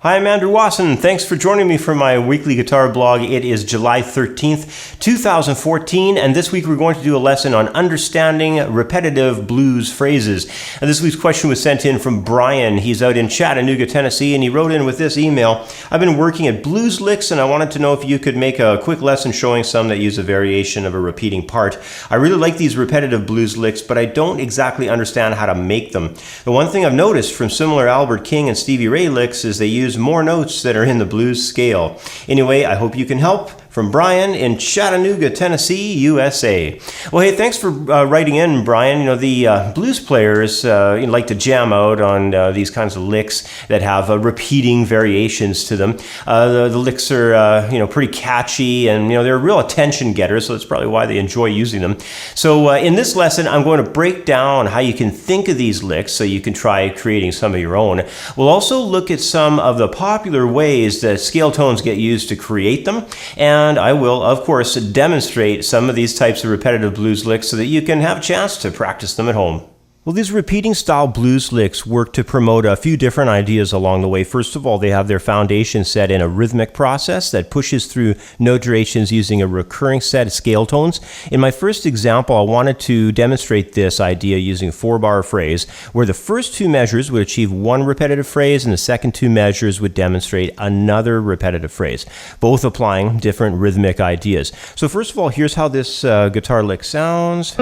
Hi, I'm Andrew Wasson. Thanks for joining me for my weekly guitar blog. It is July 13th, 2014, and this week we're going to do a lesson on understanding repetitive blues phrases. And this week's question was sent in from Brian. He's out in Chattanooga, Tennessee, and he wrote in with this email. I've been working at blues licks, and I wanted to know if you could make a quick lesson showing some that use a variation of a repeating part. I really like these repetitive blues licks, but I don't exactly understand how to make them. The one thing I've noticed from similar Albert King and Stevie Ray licks is they use more notes that are in the blues scale. Anyway, I hope you can help. From Brian in Chattanooga, Tennessee, USA. Well, hey, thanks for writing in, Brian. You know, the blues players like to jam out on these kinds of licks that have repeating variations to them. The licks are, pretty catchy, and, they're real attention getters, so that's probably why they enjoy using them. So in this lesson, I'm going to break down how you can think of these licks so you can try creating some of your own. We'll also look at some of the popular ways that scale tones get used to create them, and I will, of course, demonstrate some of these types of repetitive blues licks so that you can have a chance to practice them at home. Well, these repeating style blues licks work to promote a few different ideas along the way. First of all, they have their foundation set in a rhythmic process that pushes through note durations using a recurring set of scale tones. In my first example, I wanted to demonstrate this idea using a 4-bar phrase where the first two measures would achieve one repetitive phrase and the second two measures would demonstrate another repetitive phrase, both applying different rhythmic ideas. So first of all, here's how this guitar lick sounds.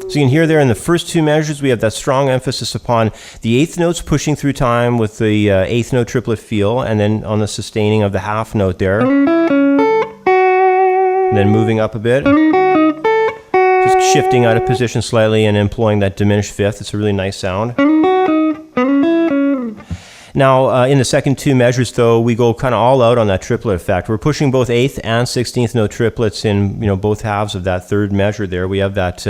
So you can hear there in the first two measures, we have that strong emphasis upon the eighth notes pushing through time with the eighth note triplet feel, and then on the sustaining of the half note there. And then moving up a bit. Just shifting out of position slightly and employing that diminished fifth. It's a really nice sound. Now, in the second two measures, though, we go kind of all out on that triplet effect. We're pushing both 8th and 16th note triplets in, both halves of that third measure there. We have that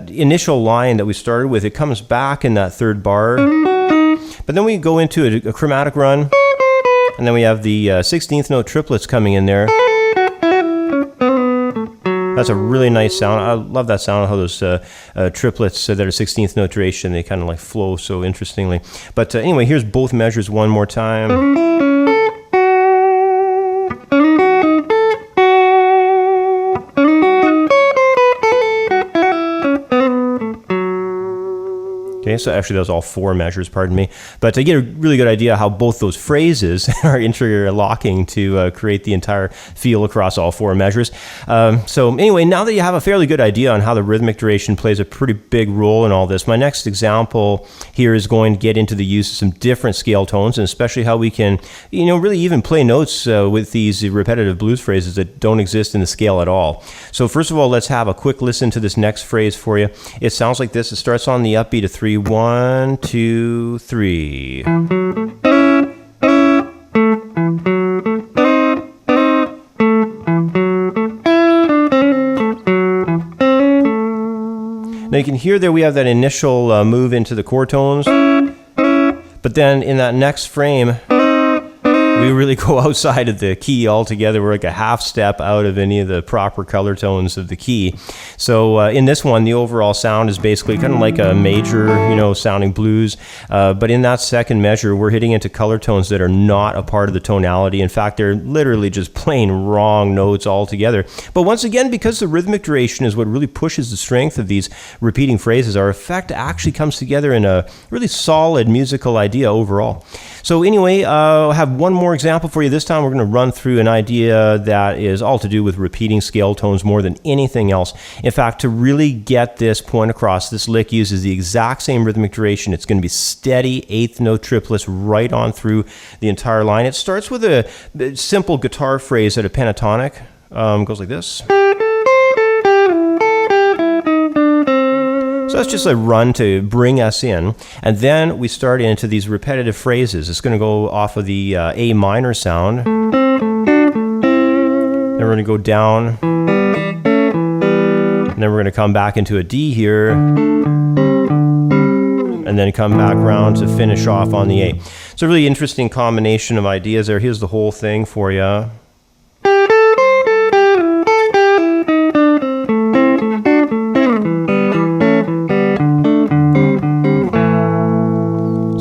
initial line that we started with. It comes back in that third bar. But then we go into a chromatic run, and then we have the 16th note triplets coming in there. That's a really nice sound. I love that sound, how those triplets that are 16th note duration, they kind of like flow so interestingly. But anyway, here's both measures one more time. Okay, so actually that was all four measures, pardon me. But I get a really good idea how both those phrases are interlocking to create the entire feel across all four measures. So anyway, now that you have a fairly good idea on how the rhythmic duration plays a pretty big role in all this, my next example here is going to get into the use of some different scale tones, and especially how we can, really even play notes with these repetitive blues phrases that don't exist in the scale at all. So first of all, let's have a quick listen to this next phrase for you. It sounds like this. It starts on the upbeat of 3. 1, 2, 3. Now you can hear there we have that initial move into the chord tones, but then in that next frame, we really go outside of the key altogether. We're like a half step out of any of the proper color tones of the key. So in this one, the overall sound is basically kind of like a major, sounding blues. But in that second measure, we're hitting into color tones that are not a part of the tonality. In fact, they're literally just plain wrong notes altogether. But once again, because the rhythmic duration is what really pushes the strength of these repeating phrases, our effect actually comes together in a really solid musical idea overall. So anyway, I'll have one more example for you. This time we're going to run through an idea that is all to do with repeating scale tones more than anything else. In fact, to really get this point across, this lick uses the exact same rhythmic duration. It's going to be steady 8th note triplets right on through the entire line. It starts with a simple guitar phrase at a pentatonic. Goes like this. So that's just a run to bring us in. And then we start into these repetitive phrases. It's going to go off of the A minor sound. Then we're going to go down. And then we're going to come back into a D here. And then come back around to finish off on the A. It's a really interesting combination of ideas there. Here's the whole thing for you.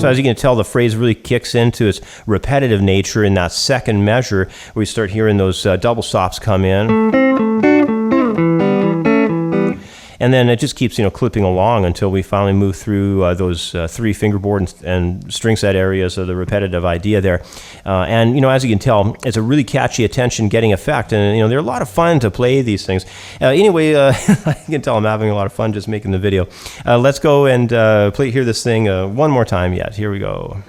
So as you can tell, the phrase really kicks into its repetitive nature in that second measure, where we start hearing those double stops come in. And then it just keeps, clipping along until we finally move through those three fingerboard and string set areas of the repetitive idea there. And as you can tell, it's a really catchy attention-getting effect. And, they're a lot of fun to play these things. Anyway, I can tell I'm having a lot of fun just making the video. Let's go and hear this thing one more time yet. Here we go.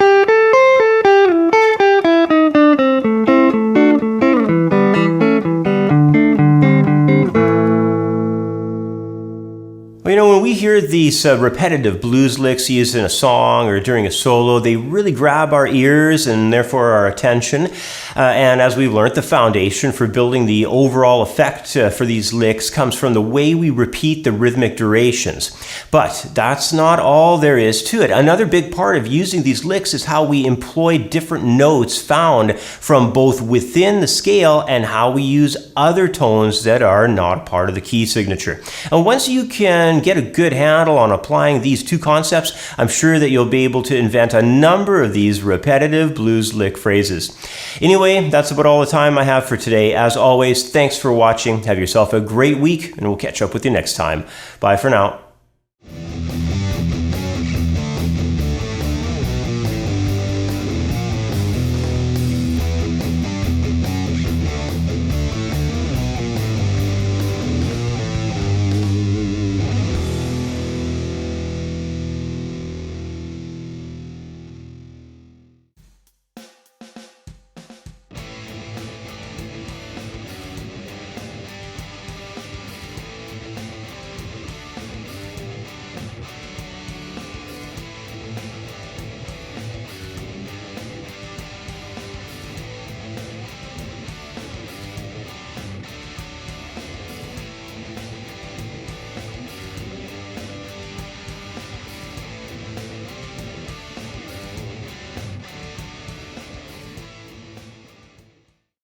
When we hear these repetitive blues licks used in a song or during a solo, they really grab our ears and therefore our attention. And as we've learned, the foundation for building the overall effect for these licks comes from the way we repeat the rhythmic durations. But that's not all there is to it. Another big part of using these licks is how we employ different notes found from both within the scale and how we use other tones that are not part of the key signature. And once you can get a good handle on applying these two concepts, I'm sure that you'll be able to invent a number of these repetitive blues lick phrases. Anyway, that's about all the time I have for today. As always, thanks for watching. Have yourself a great week, and we'll catch up with you next time. Bye for now.